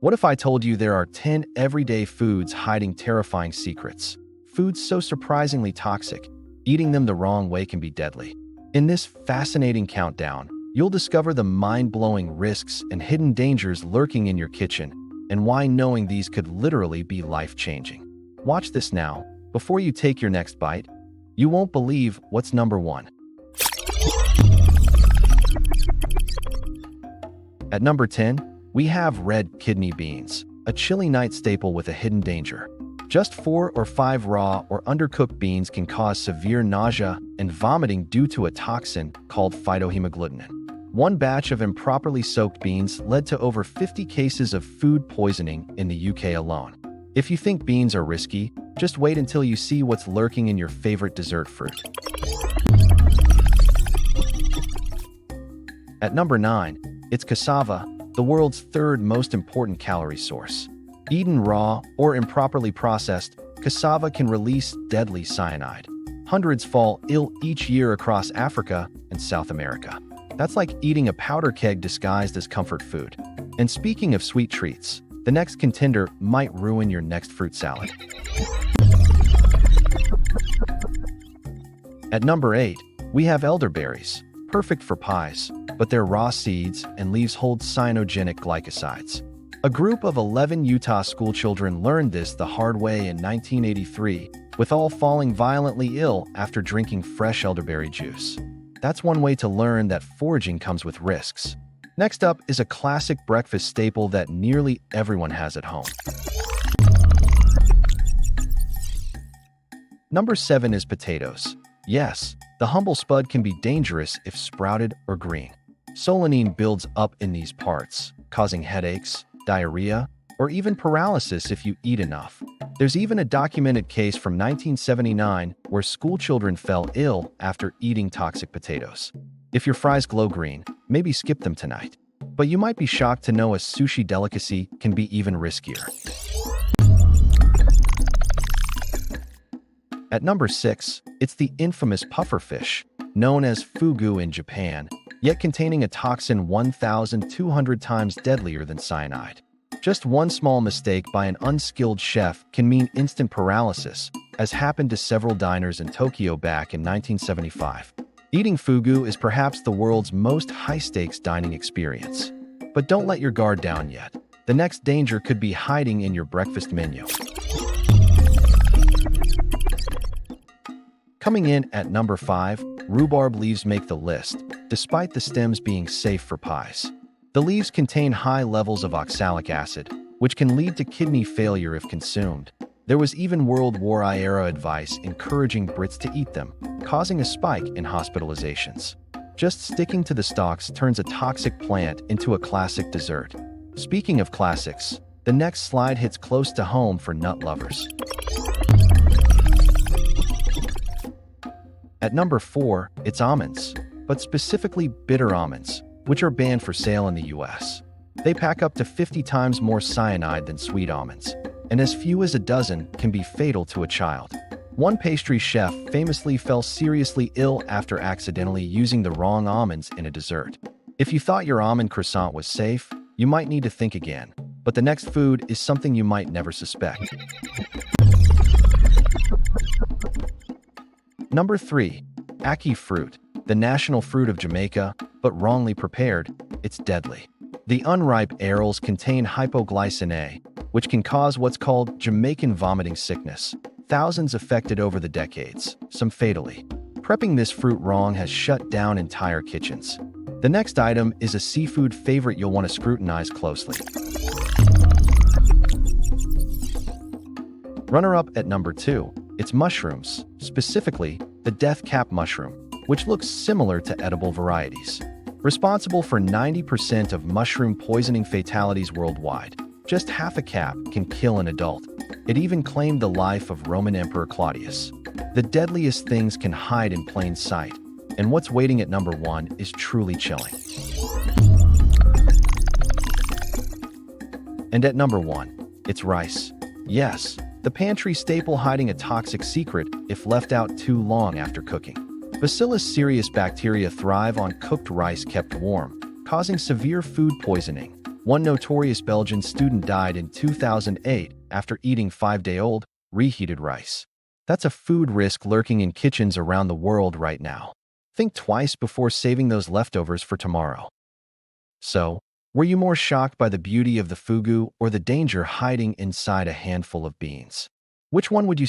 What if I told you there are 10 everyday foods hiding terrifying secrets? Foods so surprisingly toxic, eating them the wrong way can be deadly. In this fascinating countdown, you'll discover the mind-blowing risks and hidden dangers lurking in your kitchen, and why knowing these could literally be life-changing. Watch this now, before you take your next bite. You won't believe what's number 1. At number 10, we have red kidney beans, a chilly night staple with a hidden danger. Just 4 or 5 raw or undercooked beans can cause severe nausea and vomiting due to a toxin called phytohemagglutinin. One batch of improperly soaked beans led to over 50 cases of food poisoning in the UK alone. If you think beans are risky, just wait until you see what's lurking in your favorite dessert fruit. At number 9, it's cassava, the world's third most important calorie source. Eaten raw or improperly processed, cassava can release deadly cyanide. Hundreds fall ill each year across Africa and South America. That's like eating a powder keg disguised as comfort food. And speaking of sweet treats, the next contender might ruin your next fruit salad. At number 8, we have elderberries, perfect for pies, but their raw seeds and leaves hold cyanogenic glycosides. A group of 11 Utah schoolchildren learned this the hard way in 1983, with all falling violently ill after drinking fresh elderberry juice. That's one way to learn that foraging comes with risks. Next up is a classic breakfast staple that nearly everyone has at home. Number 7 is potatoes. Yes, the humble spud can be dangerous if sprouted or green. Solanine builds up in these parts, causing headaches, diarrhea, or even paralysis if you eat enough. There's even a documented case from 1979 where schoolchildren fell ill after eating toxic potatoes. If your fries glow green, maybe skip them tonight. But you might be shocked to know a sushi delicacy can be even riskier. At number 6, it's the infamous pufferfish, known as fugu in Japan, yet containing a toxin 1,200 times deadlier than cyanide. Just one small mistake by an unskilled chef can mean instant paralysis, as happened to several diners in Tokyo back in 1975. Eating fugu is perhaps the world's most high-stakes dining experience. But don't let your guard down yet. The next danger could be hiding in your breakfast menu. Coming in at number 5, rhubarb leaves make the list, despite the stems being safe for pies. The leaves contain high levels of oxalic acid, which can lead to kidney failure if consumed. There was even World War I-era advice encouraging Brits to eat them, causing a spike in hospitalizations. Just sticking to the stalks turns a toxic plant into a classic dessert. Speaking of classics, the next slide hits close to home for nut lovers. At number 4, it's almonds, but specifically bitter almonds, which are banned for sale in the US. They pack up to 50 times more cyanide than sweet almonds, and as few as a dozen can be fatal to a child. One pastry chef famously fell seriously ill after accidentally using the wrong almonds in a dessert. If you thought your almond croissant was safe, you might need to think again, but the next food is something you might never suspect. Number 3, ackee fruit, the national fruit of Jamaica, but wrongly prepared, it's deadly. The unripe arils contain hypoglycin A, which can cause what's called Jamaican vomiting sickness. Thousands affected over the decades, some fatally. Prepping this fruit wrong has shut down entire kitchens. The next item is a seafood favorite you'll want to scrutinize closely. Runner-up at number 2, it's mushrooms, specifically the death cap mushroom, which looks similar to edible varieties. Responsible for 90% of mushroom poisoning fatalities worldwide, just half a cap can kill an adult. It even claimed the life of Roman Emperor Claudius. The deadliest things can hide in plain sight, and what's waiting at number 1 is truly chilling. And at number 1, it's rice. Yes, the pantry staple hiding a toxic secret if left out too long after cooking. Bacillus cereus bacteria thrive on cooked rice kept warm, causing severe food poisoning. One notorious Belgian student died in 2008 after eating 5-day-old, reheated rice. That's a food risk lurking in kitchens around the world right now. Think twice before saving those leftovers for tomorrow. So, were you more shocked by the beauty of the fugu or the danger hiding inside a handful of beans? Which one would you